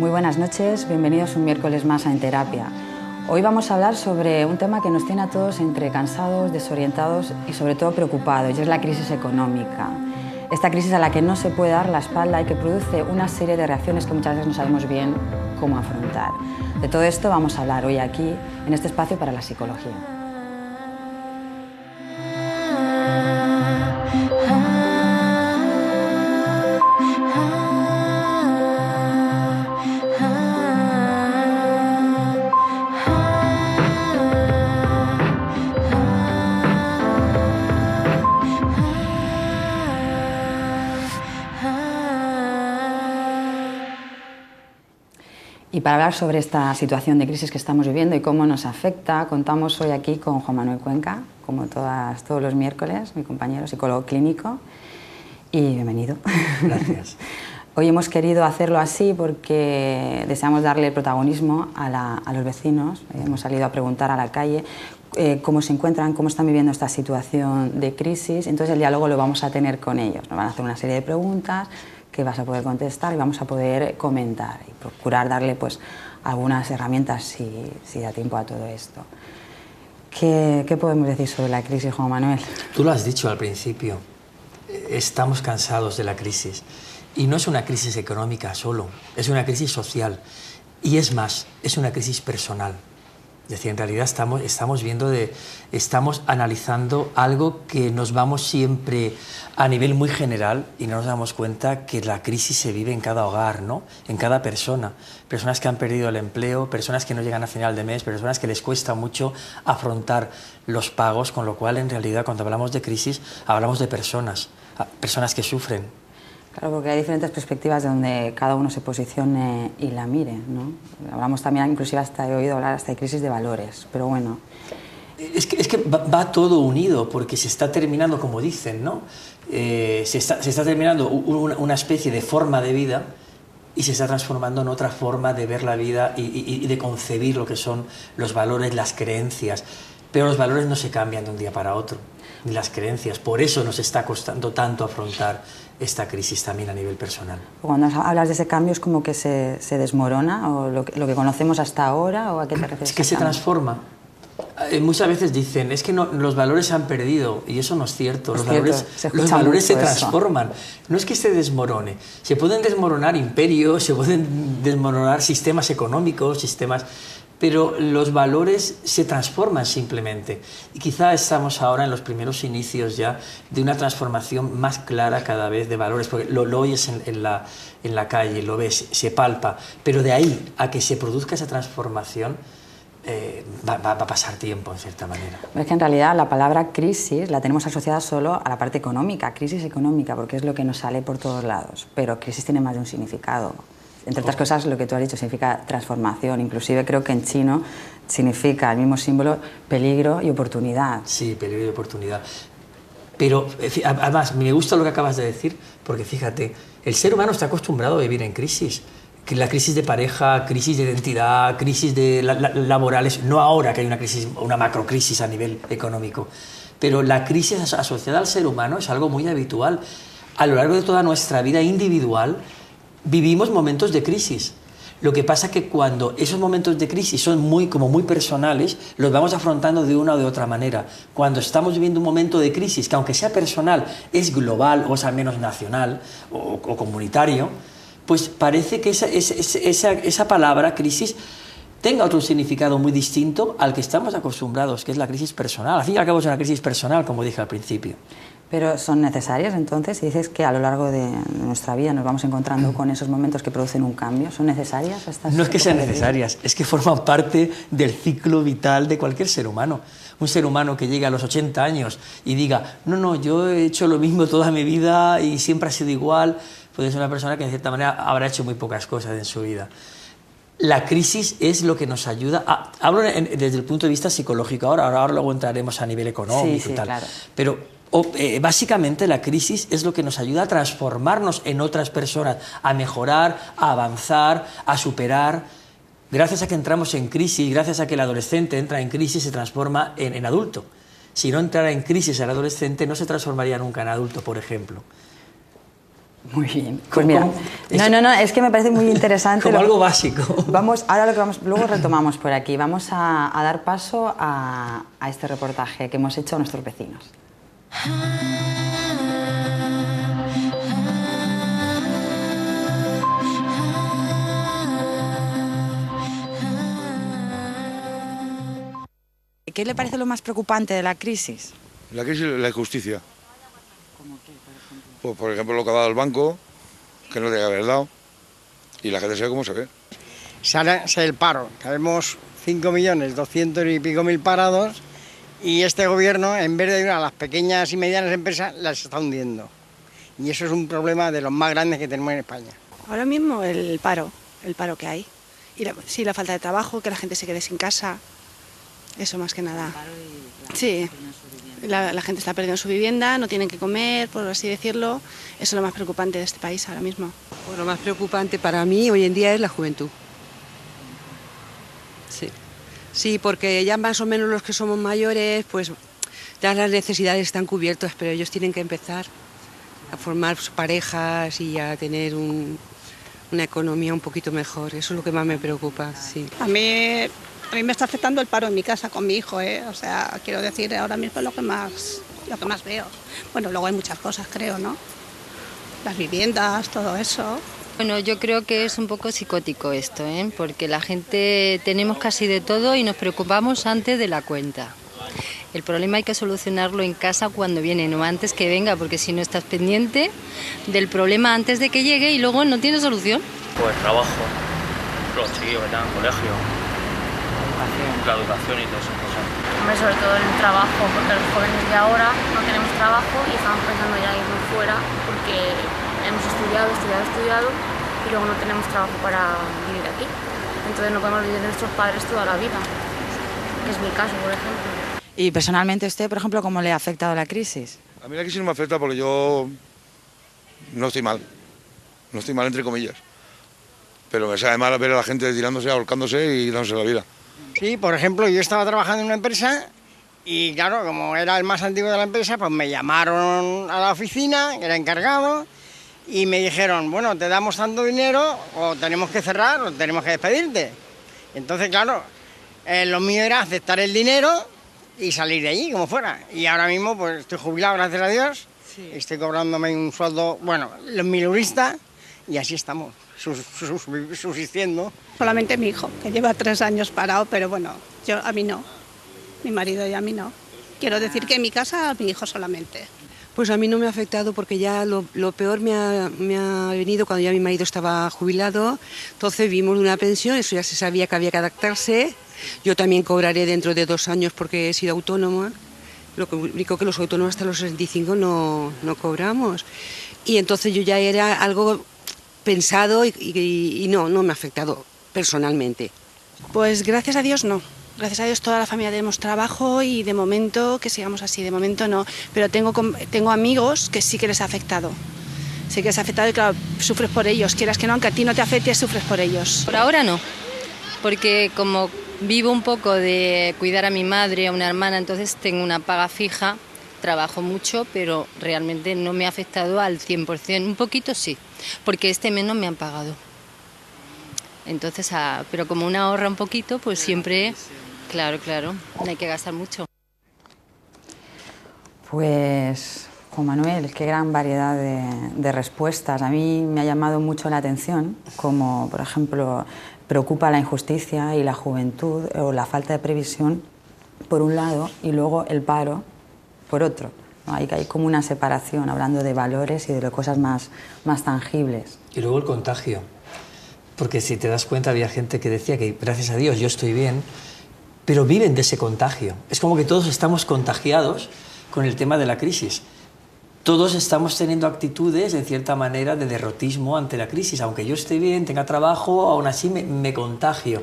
Muy buenas noches, bienvenidos un miércoles más a En Terapia. Hoy vamos a hablar sobre un tema que nos tiene a todos entre cansados, desorientados y sobre todo preocupados, y es la crisis económica. Esta crisis a la que no se puede dar la espalda y que produce una serie de reacciones que muchas veces no sabemos bien cómo afrontar. De todo esto vamos a hablar hoy aquí, en este espacio para la psicología. Y para hablar sobre esta situación de crisis que estamos viviendo y cómo nos afecta, contamos hoy aquí con Juan Manuel Cuenca, como todos los miércoles, mi compañero psicólogo clínico, y bienvenido. Gracias. Hoy hemos querido hacerlo así porque deseamos darle protagonismo a los vecinos. Hemos salido a preguntar a la calle cómo se encuentran, cómo están viviendo esta situación de crisis. Entonces el diálogo lo vamos a tener con ellos. Nos van a hacer una serie de preguntas que vas a poder contestar y vamos a poder comentar y procurar darle pues algunas herramientas si da tiempo a todo esto. ¿Qué podemos decir sobre la crisis, Juan Manuel? Tú lo has dicho al principio, estamos cansados de la crisis. Y no es una crisis económica solo, es una crisis social. Y es más, es una crisis personal. Es decir, en realidad estamos analizando algo que nos vamos siempre a nivel muy general y no nos damos cuenta que la crisis se vive en cada hogar, ¿no? En cada persona. Personas que han perdido el empleo, personas que no llegan a final de mes, personas que les cuesta mucho afrontar los pagos, con lo cual en realidad cuando hablamos de crisis hablamos de personas que sufren. Claro, porque hay diferentes perspectivas de donde cada uno se posicione y la mire, ¿no? Hablamos también, inclusive hasta he oído hablar hasta de crisis de valores, pero bueno. Es que va todo unido, porque se está terminando, como dicen, ¿no? Se está terminando una especie de forma de vida y se está transformando en otra forma de ver la vida y de concebir lo que son los valores, las creencias. Pero los valores no se cambian de un día para otro, ni las creencias. Por eso nos está costando tanto afrontar esta crisis también a nivel personal. Cuando hablas de ese cambio, ¿es como que se desmorona o lo que conocemos hasta ahora, o a qué te refieres? Es que se transforma. Muchas veces dicen, es que los valores se han perdido, y eso no es cierto. Los valores se transforman. No es que se desmorone. Se pueden desmoronar imperios, se pueden desmoronar sistemas económicos, pero los valores se transforman simplemente. Y quizá estamos ahora en los primeros inicios ya de una transformación más clara cada vez de valores, porque lo oyes en la calle, lo ves, se palpa, pero de ahí a que se produzca esa transformación va a pasar tiempo, en cierta manera. Es que en realidad la palabra crisis la tenemos asociada solo a la parte económica, crisis económica, porque es lo que nos sale por todos lados, pero crisis tiene más de un significado. Entre otras cosas, lo que tú has dicho significa transformación. Inclusive creo que en chino significa el mismo símbolo peligro y oportunidad. Sí, peligro y oportunidad. Pero además me gusta lo que acabas de decir, porque fíjate, el ser humano está acostumbrado a vivir en crisis. La crisis de pareja, crisis de identidad, crisis laborales, no ahora que hay una macrocrisis a nivel económico, pero la crisis asociada al ser humano es algo muy habitual. A lo largo de toda nuestra vida individual vivimos momentos de crisis. Lo que pasa es que cuando esos momentos de crisis son muy personales, los vamos afrontando de una o de otra manera. Cuando estamos viviendo un momento de crisis, que aunque sea personal, es global o es al menos nacional o comunitario, pues parece que esa palabra crisis tenga otro significado muy distinto al que estamos acostumbrados, que es la crisis personal. Al fin y al cabo es una crisis personal, como dije al principio. Pero son necesarias, entonces, si dices que a lo largo de nuestra vida nos vamos encontrando con esos momentos que producen un cambio, ¿son necesarias estas? No es que sean necesarias, es que forman parte del ciclo vital de cualquier ser humano. Un ser humano que llegue a los 80 años y diga, no, yo he hecho lo mismo toda mi vida y siempre ha sido igual, puede ser una persona que en cierta manera habrá hecho muy pocas cosas en su vida. La crisis es lo que nos ayuda, hablo desde el punto de vista psicológico, ahora luego entraremos a nivel económico y tal, claro. Pero básicamente la crisis es lo que nos ayuda a transformarnos en otras personas, a mejorar, a avanzar, a superar. Gracias a que entramos en crisis, gracias a que el adolescente entra en crisis, se transforma en adulto. Si no entrara en crisis el adolescente, no se transformaría nunca en adulto, por ejemplo. Muy bien. Pues mira, no, es que me parece muy interesante. Como algo básico. Luego retomamos por aquí. Vamos a dar paso a este reportaje que hemos hecho a nuestros vecinos. ¿Qué le parece lo más preocupante de la crisis? La crisis es la injusticia. ¿Cómo qué, por ejemplo? Pues, por ejemplo, lo que ha dado el banco, que no debe haber dado, y la gente se ve cómo se ve. Sale el paro, tenemos 5.200.000 y pico parados, y este gobierno, en vez de ayudar a las pequeñas y medianas empresas, las está hundiendo. Y eso es un problema de los más grandes que tenemos en España. Ahora mismo el paro que hay. Y la falta de trabajo, que la gente se quede sin casa. Eso más que nada. Sí, la gente está perdiendo su vivienda, no tienen que comer, por así decirlo. Eso es lo más preocupante de este país ahora mismo. Bueno, lo más preocupante para mí hoy en día es la juventud. Sí, porque ya más o menos los que somos mayores, pues ya las necesidades están cubiertas, pero ellos tienen que empezar a formar sus parejas y a tener una economía un poquito mejor. Eso es lo que más me preocupa, sí. A mí me está afectando el paro en mi casa con mi hijo, O sea, quiero decir, ahora mismo es lo que más veo. Bueno, luego hay muchas cosas, creo, ¿no? Las viviendas, todo eso. Bueno, yo creo que es un poco psicótico esto, porque la gente tenemos casi de todo y nos preocupamos antes de la cuenta. El problema hay que solucionarlo en casa cuando viene, no antes que venga, porque si no estás pendiente del problema antes de que llegue y luego no tiene solución. Pues trabajo, los chiquillos que están en colegio, la educación y todas esas cosas. Hombre, sobre todo el trabajo, porque los jóvenes de ahora no tenemos trabajo y estamos pensando ya irnos fuera porque hemos estudiado y luego no tenemos trabajo para vivir aquí. Entonces no podemos vivir de nuestros padres toda la vida, que es mi caso, por ejemplo. Y personalmente usted, por ejemplo, ¿cómo le ha afectado la crisis? A mí la crisis no me afecta porque yo no estoy mal entre comillas, pero me sabe mal ver a la gente tirándose, ahorcándose y dándose la vida. Sí, por ejemplo, yo estaba trabajando en una empresa y claro, como era el más antiguo de la empresa, pues me llamaron a la oficina, que era encargado, y me dijeron, bueno, te damos tanto dinero, o tenemos que cerrar, o tenemos que despedirte. Entonces, claro, lo mío era aceptar el dinero y salir de allí, como fuera. Y ahora mismo, pues estoy jubilado, gracias a Dios, sí. Estoy cobrándome un sueldo, bueno, los miluristas, y así estamos, subsistiendo. Solamente mi hijo, que lleva 3 años parado, pero bueno, a mí no, mi marido y a mí no. Quiero decir que en mi casa a mi hijo solamente. Pues a mí no me ha afectado porque ya lo peor me ha venido cuando ya mi marido estaba jubilado. Entonces vivimos de una pensión, eso ya se sabía que había que adaptarse. Yo también cobraré dentro de 2 años porque he sido autónoma. Lo único que los autónomos hasta los 65 no cobramos. Y entonces yo ya era algo pensado y no me ha afectado personalmente. Pues gracias a Dios no. Gracias a Dios toda la familia tenemos trabajo y de momento que sigamos así, de momento no. Pero tengo amigos que sí que les ha afectado. Sí que les ha afectado y claro, sufres por ellos. Quieras que no, aunque a ti no te afecte, sufres por ellos. Por ahora no, porque como vivo un poco de cuidar a mi madre, a una hermana, entonces tengo una paga fija, trabajo mucho, pero realmente no me ha afectado al 100%. Un poquito sí, porque este mes no me han pagado. Entonces, pero como uno ahorra un poquito, pues siempre, claro, no hay que gastar mucho. Pues, Juan Manuel, qué gran variedad de respuestas. A mí me ha llamado mucho la atención, como por ejemplo, preocupa la injusticia y la juventud o la falta de previsión por un lado y luego el paro por otro. ¿No? Hay como una separación, hablando de valores y de cosas más tangibles. Y luego el contagio. Porque si te das cuenta había gente que decía que gracias a Dios yo estoy bien, pero viven de ese contagio. Es como que todos estamos contagiados con el tema de la crisis. Todos estamos teniendo actitudes, en cierta manera, de derrotismo ante la crisis. Aunque yo esté bien, tenga trabajo, aún así me contagio.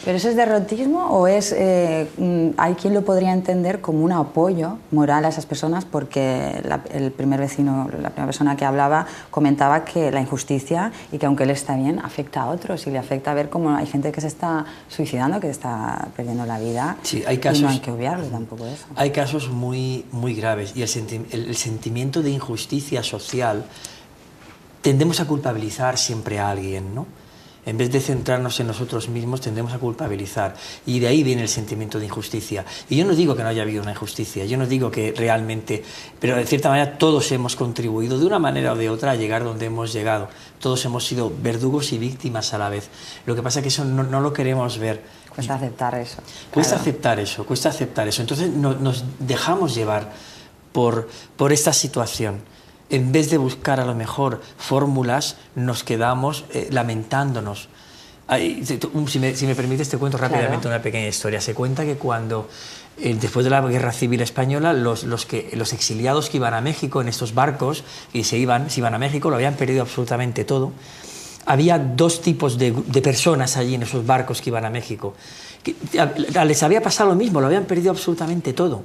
¿Pero eso es derrotismo o es hay quien lo podría entender como un apoyo moral a esas personas? Porque el primer vecino, la primera persona que hablaba, comentaba que la injusticia y que aunque él está bien, afecta a otros y le afecta a ver cómo hay gente que se está suicidando, que está perdiendo la vida. Sí, hay casos, y no hay que obviarlo tampoco eso. Hay casos muy graves y el sentimiento de injusticia social tendemos a culpabilizar siempre a alguien, ¿no? En vez de centrarnos en nosotros mismos, tendemos a culpabilizar. Y de ahí viene el sentimiento de injusticia. Y yo no digo que no haya habido una injusticia, yo no digo que realmente... Pero de cierta manera todos hemos contribuido de una manera o de otra a llegar donde hemos llegado. Todos hemos sido verdugos y víctimas a la vez. Lo que pasa es que eso no lo queremos ver. Cuesta aceptar eso. Cuesta aceptar eso, cuesta aceptar eso. Entonces nos dejamos llevar por esta situación. En vez de buscar a lo mejor fórmulas, nos quedamos lamentándonos. Si me permites, te cuento rápidamente una pequeña historia. Se cuenta que cuando, después de la Guerra Civil Española, los exiliados que iban a México en estos barcos, y se iban a México, lo habían perdido absolutamente todo. Había dos tipos de personas allí en esos barcos que iban a México. Les había pasado lo mismo, lo habían perdido absolutamente todo.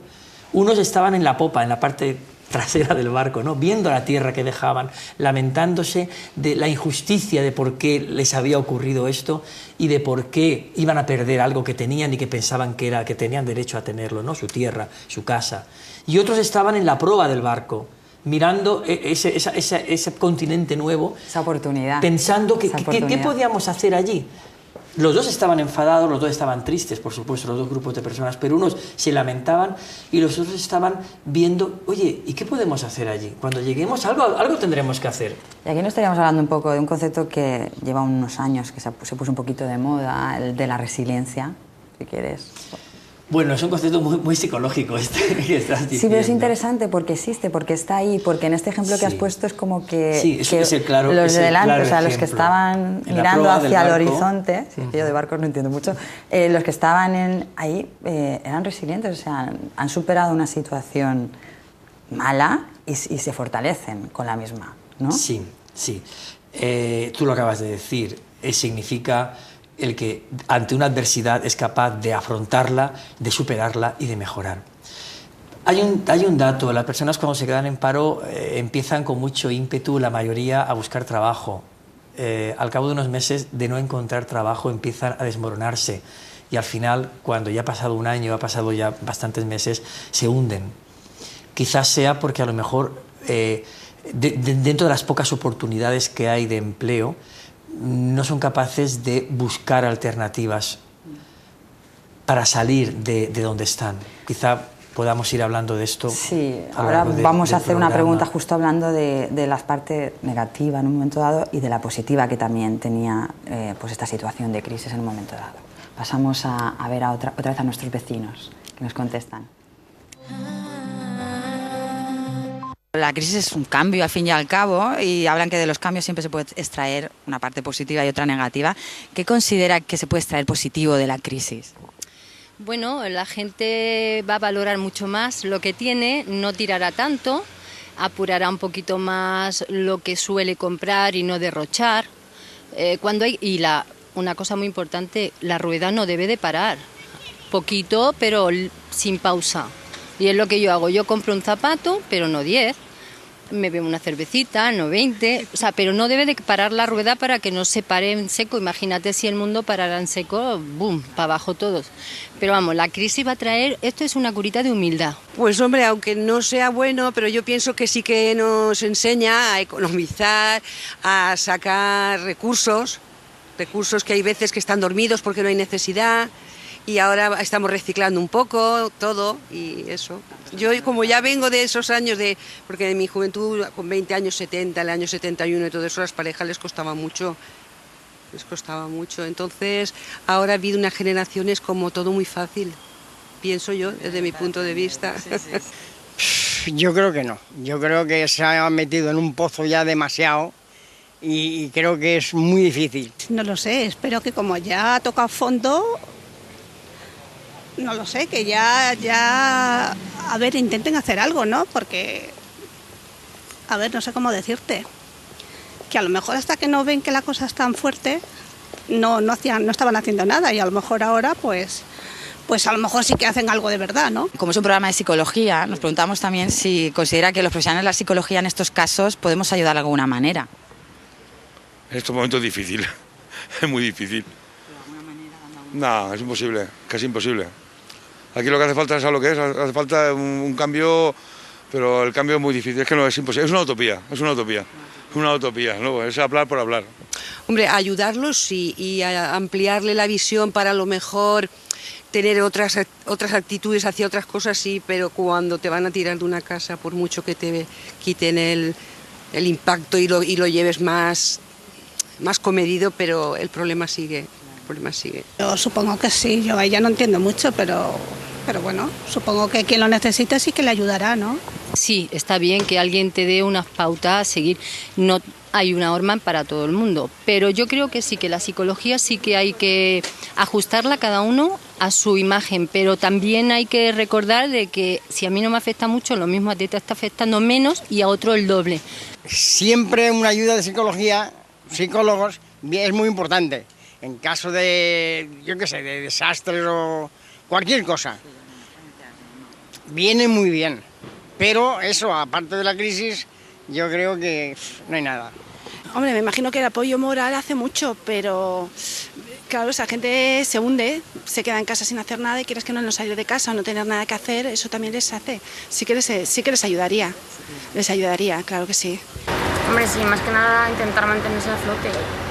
Unos estaban en la popa, en la parte trasera del barco, ¿no? Viendo la tierra que dejaban, lamentándose de la injusticia de por qué les había ocurrido esto y de por qué iban a perder algo que tenían y que pensaban que tenían derecho a tenerlo, ¿no? Su tierra, su casa. Y otros estaban en la proa del barco, mirando ese continente nuevo, esa oportunidad, pensando ¿qué podíamos hacer allí? Los dos estaban enfadados, los dos estaban tristes, por supuesto, los dos grupos de personas, pero unos se lamentaban y los otros estaban viendo, oye, ¿y qué podemos hacer allí? Cuando lleguemos, algo tendremos que hacer. Y aquí nos estaríamos hablando un poco de un concepto que lleva unos años, que se puso un poquito de moda, el de la resiliencia, si quieres. Bueno, es un concepto muy psicológico que estás diciendo. Sí, pero es interesante porque existe, porque está ahí, porque en este ejemplo que has puesto es como que, es el claro, los de delante, claro o sea, ejemplo. Los que estaban mirando hacia el horizonte, yo de barcos no entiendo mucho, los que estaban ahí eran resilientes, o sea, han superado una situación mala y se fortalecen con la misma, ¿no? Sí. Tú lo acabas de decir, significa el que ante una adversidad es capaz de afrontarla, de superarla y de mejorar. Hay un dato, las personas cuando se quedan en paro empiezan con mucho ímpetu, la mayoría, a buscar trabajo. Al cabo de unos meses de no encontrar trabajo empiezan a desmoronarse y al final, cuando ya ha pasado un año, ha pasado ya bastantes meses, se hunden. Quizás sea porque a lo mejor dentro de las pocas oportunidades que hay de empleo, no son capaces de buscar alternativas para salir de donde están. Quizá podamos ir hablando de esto. Sí, ahora vamos a hacer una pregunta justo hablando de la parte negativa en un momento dado y de la positiva que también tenía pues esta situación de crisis en un momento dado. Pasamos a ver otra vez a nuestros vecinos que nos contestan. La crisis es un cambio al fin y al cabo y hablan que de los cambios siempre se puede extraer una parte positiva y otra negativa. ¿Qué considera que se puede extraer positivo de la crisis? Bueno, la gente va a valorar mucho más lo que tiene, no tirará tanto, apurará un poquito más lo que suele comprar y no derrochar. Una cosa muy importante, la rueda no debe de parar, poquito pero sin pausa. Y es lo que yo hago, yo compro un zapato, pero no 10. Me bebo una cervecita, no 20, o sea, pero no debe de parar la rueda para que no se pare en seco. Imagínate si el mundo parara en seco, ¡boom!, para abajo todos. Pero vamos, la crisis va a traer, esto es una curita de humildad. Pues hombre, aunque no sea bueno, pero yo pienso que sí que nos enseña a economizar, a sacar recursos que hay veces que están dormidos porque no hay necesidad. Y ahora estamos reciclando un poco todo y eso. Yo como ya vengo de esos años porque en mi juventud, con 20 años, 70, el año 71 y todo eso, a las parejas les costaba mucho. Entonces, ahora ha habido unas generaciones como todo muy fácil, pienso yo, desde mi punto de vista. Yo creo que no. Yo creo que se ha metido en un pozo ya demasiado y creo que es muy difícil. No lo sé, espero que como ya ha tocado fondo... No lo sé, que ya, a ver, intenten hacer algo, ¿no? Porque, a ver, no sé cómo decirte. Que a lo mejor hasta que no ven que la cosa es tan fuerte, no estaban haciendo nada y a lo mejor ahora, pues a lo mejor sí que hacen algo de verdad, ¿no? Como es un programa de psicología, nos preguntamos también si considera que los profesionales de la psicología en estos casos podemos ayudar de alguna manera. En estos momentos es difícil, es muy difícil. No, es imposible, casi imposible. Aquí lo que hace falta, ¿sabes lo que es? Hace falta un cambio, pero el cambio es muy difícil, es que no es imposible, es una utopía, una utopía, ¿no? Es hablar por hablar. Hombre, ayudarlos sí, y a ampliarle la visión para a lo mejor tener otras actitudes hacia otras cosas, sí, pero cuando te van a tirar de una casa, por mucho que te quiten el impacto y lo lleves más comedido, pero el problema sigue. Yo supongo que sí, yo a ella no entiendo mucho, pero bueno, supongo que quien lo necesite sí que le ayudará, ¿no? Sí, está bien que alguien te dé unas pautas a seguir. No hay una norma para todo el mundo, pero yo creo que sí, que la psicología sí que hay que ajustarla cada uno a su imagen, pero también hay que recordar de que si a mí no me afecta mucho, lo mismo a ti te está afectando menos y a otro el doble. Siempre una ayuda de psicología, psicólogos, es muy importante. En caso de, yo qué sé, de desastres o cualquier cosa. Viene muy bien. Pero eso, aparte de la crisis, yo creo que no hay nada. Hombre, me imagino que el apoyo moral hace mucho, pero claro, esa gente se hunde, se queda en casa sin hacer nada y quieres que no salir de casa o no tener nada que hacer, eso también les hace. Sí que les ayudaría, claro que sí. Hombre, sí, más que nada intentar mantenerse a flote,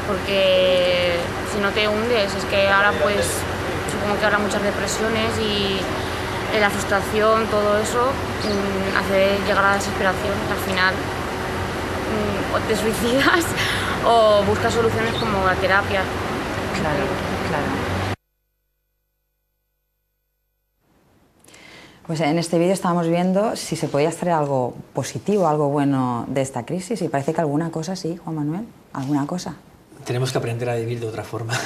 porque si no te hundes, es que ahora pues supongo que habrá muchas depresiones y la frustración, todo eso hace llegar a la desesperación, al final o te suicidas o buscas soluciones como la terapia. Claro. Pues en este vídeo estábamos viendo si se podía extraer algo positivo, algo bueno de esta crisis, y parece que alguna cosa sí, Juan Manuel, alguna cosa. Tenemos que aprender a vivir de otra forma.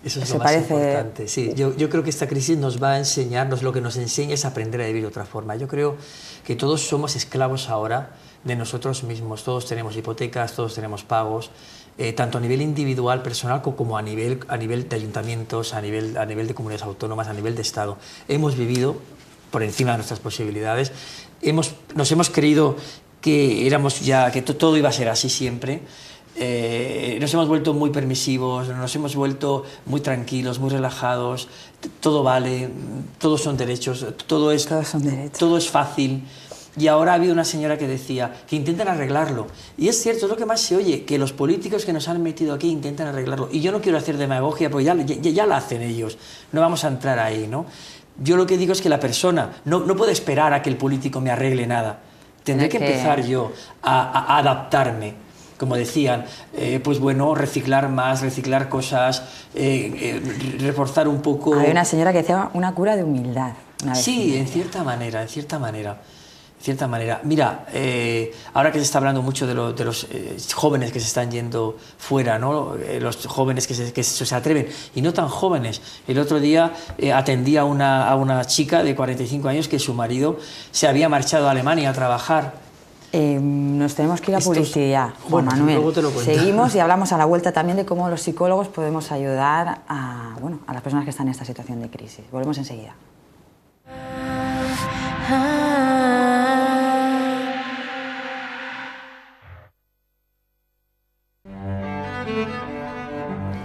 Eso es lo más importante. Sí, yo creo que esta crisis nos va a enseñarnos, lo que nos enseña es aprender a vivir de otra forma. Yo creo que todos somos esclavos ahora de nosotros mismos, todos tenemos hipotecas, todos tenemos pagos, tanto a nivel individual, personal, como a nivel de ayuntamientos, a nivel de comunidades autónomas, a nivel de Estado. Hemos vivido por encima de nuestras posibilidades, nos hemos creído que que todo iba a ser así siempre. Nos hemos vuelto muy permisivos, nos hemos vuelto muy tranquilos, muy relajados, todo vale, todos son derechos, todo es fácil. Y ahora ha habido una señora que decía que intentan arreglarlo. Y es cierto, es lo que más se oye, que los políticos que nos han metido aquí intentan arreglarlo. Y yo no quiero hacer demagogia, porque ya la hacen ellos, no vamos a entrar ahí, ¿no? Yo lo que digo es que la persona no puede esperar a que el político me arregle nada. Tendré que empezar yo a adaptarme. Como decían, pues bueno, reciclar más, reciclar cosas, reforzar un poco... Hay una señora que decía una cura de humildad. Sí, en cierta manera. Mira, ahora que se está hablando mucho de los jóvenes que se están yendo fuera, ¿no? Los jóvenes que se atreven, y no tan jóvenes. El otro día atendí a una chica de 45 años que su marido se había marchado a Alemania a trabajar. Nos tenemos que ir a publicidad, Juan Manuel. Luego te lo cuento. Seguimos y hablamos a la vuelta también de cómo los psicólogos podemos ayudar a las personas que están en esta situación de crisis. Volvemos enseguida.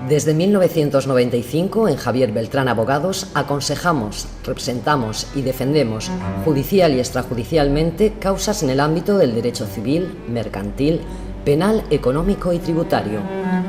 Desde 1995, en Javier Beltrán Abogados, aconsejamos, representamos y defendemos judicial y extrajudicialmente causas en el ámbito del derecho civil, mercantil, penal, económico y tributario.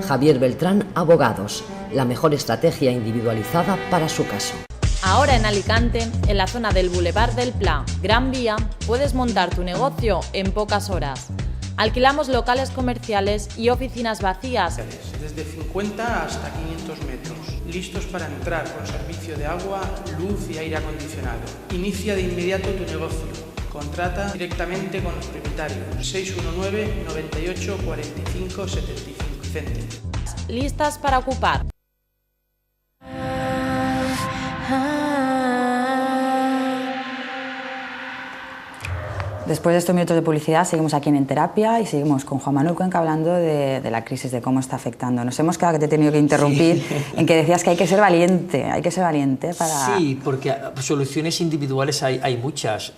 Javier Beltrán Abogados, la mejor estrategia individualizada para su caso. Ahora en Alicante, en la zona del Boulevard del Pla, Gran Vía, puedes montar tu negocio en pocas horas. Alquilamos locales comerciales y oficinas vacías. Desde 50 hasta 500 metros, listos para entrar con servicio de agua, luz y aire acondicionado. Inicia de inmediato tu negocio. Contrata directamente con los propietarios. 619 98 45 75 céntimos. Listas para ocupar. Después de estos minutos de publicidad seguimos aquí en Terapia y seguimos con Juan Manuel Cuenca hablando de la crisis, de cómo está afectando. Nos hemos quedado, que te he tenido que interrumpir, en que decías que hay que ser valiente para... Sí, porque soluciones individuales hay muchas.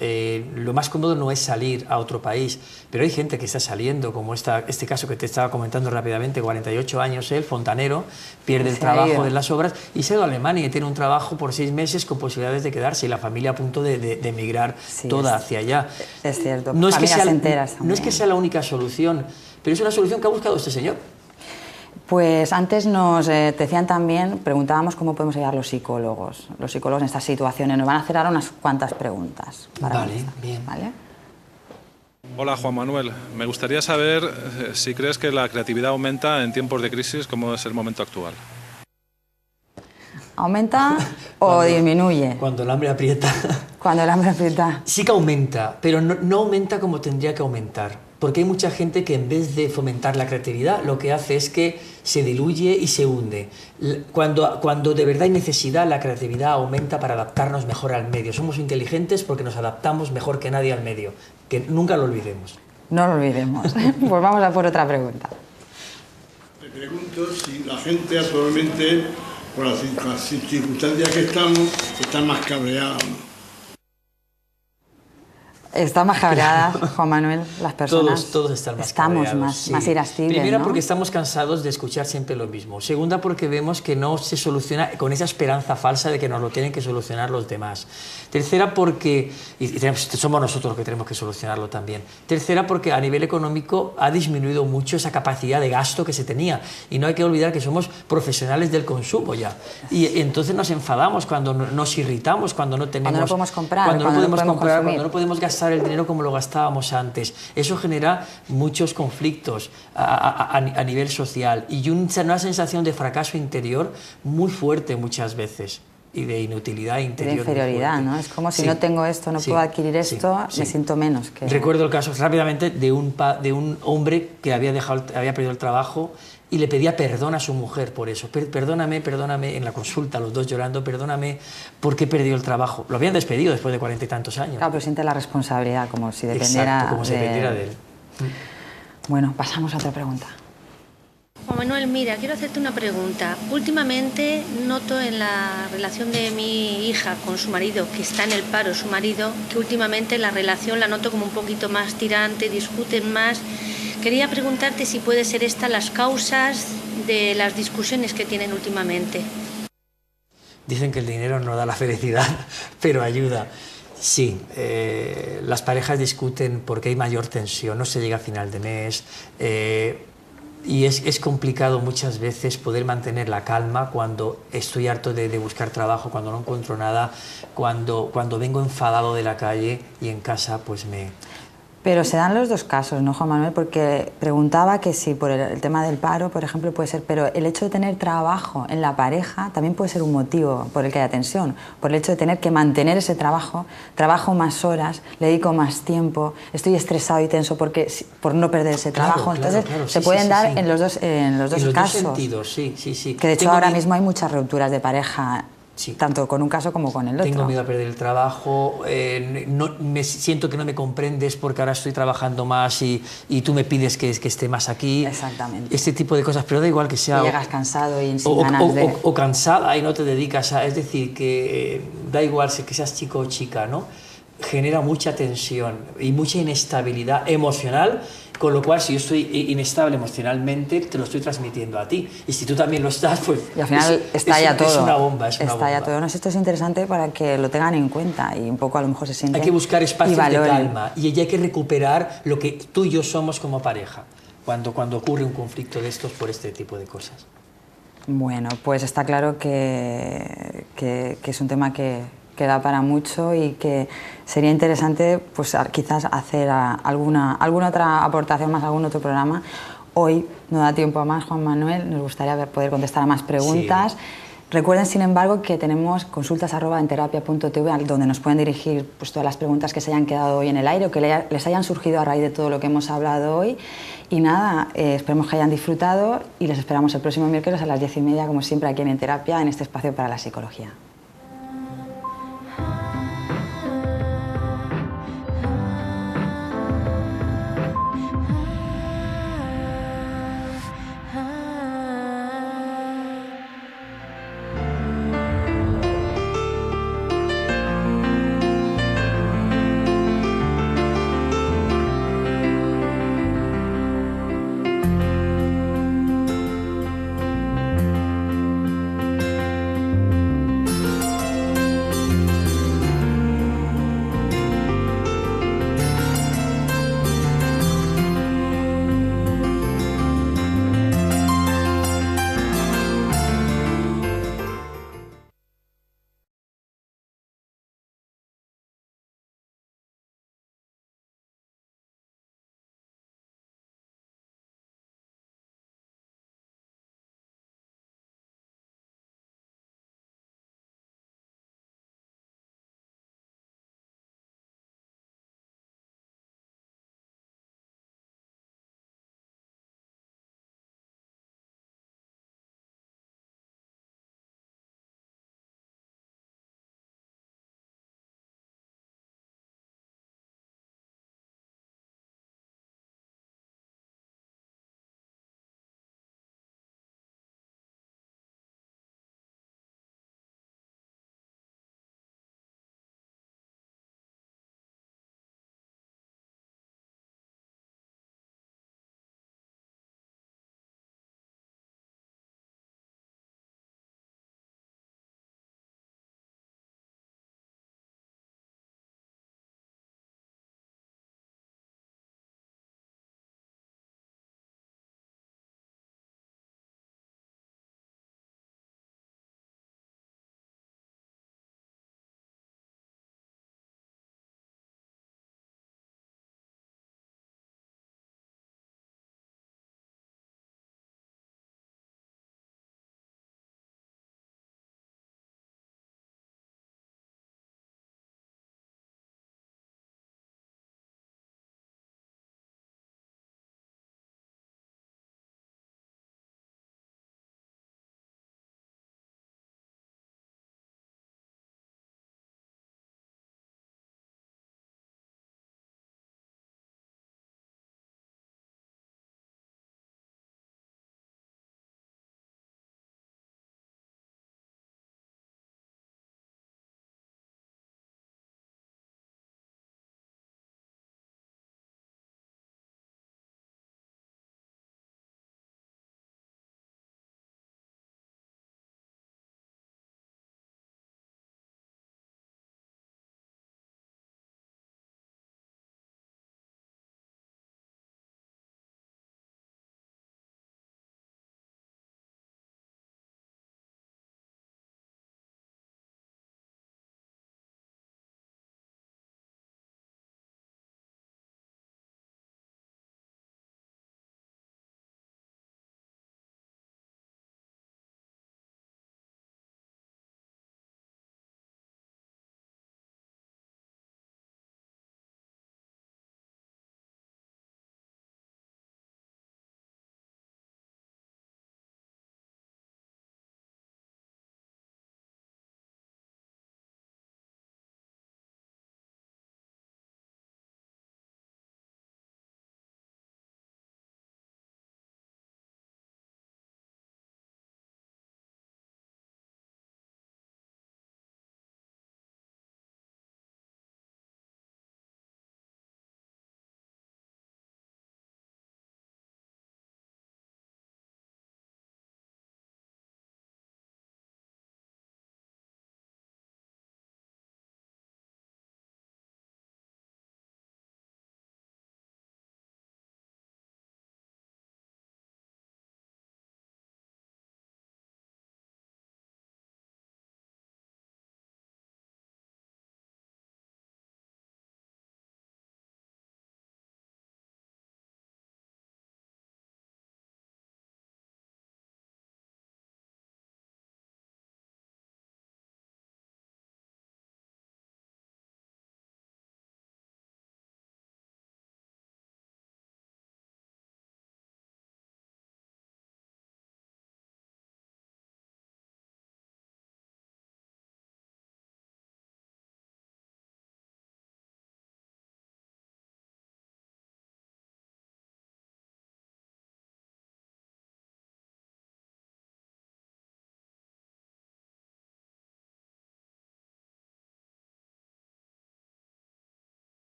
Lo más cómodo no es salir a otro país, pero hay gente que está saliendo, como este caso que te estaba comentando rápidamente, 48 años él, fontanero, pierde el trabajo de las obras y se ha ido a Alemania y tiene un trabajo por 6 meses con posibilidades de quedarse y la familia a punto de emigrar toda hacia allá. Es cierto, no es que familias sea, enteras no es que sea la única solución, pero es una solución que ha buscado este señor. Pues antes nos decían también, preguntábamos cómo podemos ayudar los psicólogos en estas situaciones. Nos van a hacer ahora unas cuantas preguntas. Vale, bien. ¿Vale? Hola Juan Manuel, me gustaría saber si crees que la creatividad aumenta en tiempos de crisis como es el momento actual. ¿Aumenta o disminuye? Cuando el hambre aprieta. Cuando el hambre aprieta. Sí que aumenta, pero no aumenta como tendría que aumentar. Porque hay mucha gente que en vez de fomentar la creatividad, lo que hace es que se diluye y se hunde. Cuando de verdad hay necesidad, la creatividad aumenta para adaptarnos mejor al medio. Somos inteligentes porque nos adaptamos mejor que nadie al medio. Que nunca lo olvidemos. No lo olvidemos. Pues vamos a por otra pregunta. Me pregunto si la gente actualmente, por las circunstancias que estamos, está más cabreada o no. Está más cabreada, Juan Manuel, las personas. Todos están más Estamos cabreados, más irascibles, Primera, ¿no? porque estamos cansados de escuchar siempre lo mismo. Segunda, porque vemos que no se soluciona con esa esperanza falsa de que nos lo tienen que solucionar los demás. Tercera, porque somos nosotros los que tenemos que solucionarlo también. Tercera, porque a nivel económico ha disminuido mucho esa capacidad de gasto que se tenía. Y no hay que olvidar que somos profesionales del consumo ya. Y entonces nos enfadamos cuando nos irritamos, cuando no tenemos... Cuando no podemos comprar, cuando no podemos comprar, consumir. cuando no podemos gastar el dinero como lo gastábamos antes. Eso genera muchos conflictos a nivel social y una sensación de fracaso interior muy fuerte muchas veces y de inutilidad interior. De inferioridad, ¿no? Es como si no tengo esto, no puedo adquirir esto, me siento menos. Recuerdo el caso rápidamente de un hombre que había perdido el trabajo y le pedía perdón a su mujer por eso. Perdóname, en la consulta, los dos llorando, perdóname porque he perdido el trabajo. Lo habían despedido después de 40 y tantos años. Claro, pero siente la responsabilidad, como si dependiera, exacto, como si dependiera de él. Bueno, pasamos a otra pregunta. Juan Manuel, mira, quiero hacerte una pregunta. Últimamente noto en la relación de mi hija con su marido, que está en el paro su marido, que últimamente la relación la noto como un poquito más tirante, discuten más. Quería preguntarte si puede ser estas las causas de las discusiones que tienen últimamente. Dicen que el dinero no da la felicidad, pero ayuda. Sí, las parejas discuten porque hay mayor tensión, no se llega a final de mes y es complicado muchas veces poder mantener la calma cuando estoy harto de buscar trabajo, cuando no encuentro nada, cuando vengo enfadado de la calle y en casa pues me... Pero se dan los dos casos, ¿no, Juan Manuel? Porque preguntaba que si por el tema del paro, por ejemplo, puede ser, pero el hecho de tener trabajo en la pareja también puede ser un motivo por el que haya tensión, por el hecho de tener que mantener ese trabajo, trabajo más horas, le dedico más tiempo, estoy estresado y tenso por no perder ese trabajo. Entonces, se pueden dar en los dos casos. En los dos sentidos, sí. Que de hecho ahora mismo hay muchas rupturas de pareja. Sí. Tanto con un caso como con el otro. Tengo miedo a perder el trabajo, siento que no me comprendes porque ahora estoy trabajando más y tú me pides que esté más aquí. Exactamente. Este tipo de cosas, pero da igual que sea... Y llegas cansado y sin ganas de... O cansada y no te dedicas a... Es decir, que da igual que seas chico o chica, ¿no? Genera mucha tensión y mucha inestabilidad emocional, con lo cual si yo estoy inestable emocionalmente te lo estoy transmitiendo a ti y si tú también lo estás, pues y al final estalla todo. Es una bomba, estalla todo. No sé, esto es interesante para que lo tengan en cuenta y un poco a lo mejor se sienten. Hay que buscar espacios de calma y hay que recuperar lo que tú y yo somos como pareja cuando ocurre un conflicto de estos por este tipo de cosas. Bueno, pues está claro que es un tema que da para mucho y que sería interesante pues quizás hacer alguna otra aportación más, algún otro programa. Hoy no da tiempo a más, Juan Manuel, nos gustaría poder contestar a más preguntas. Sí. Recuerden, sin embargo, que tenemos consultas@enterapia.tv donde nos pueden dirigir pues, todas las preguntas que se hayan quedado hoy en el aire o que les hayan surgido a raíz de todo lo que hemos hablado hoy. Y nada, esperemos que hayan disfrutado y les esperamos el próximo miércoles a las 10:30, como siempre, aquí en Enterapia, en este espacio para la psicología.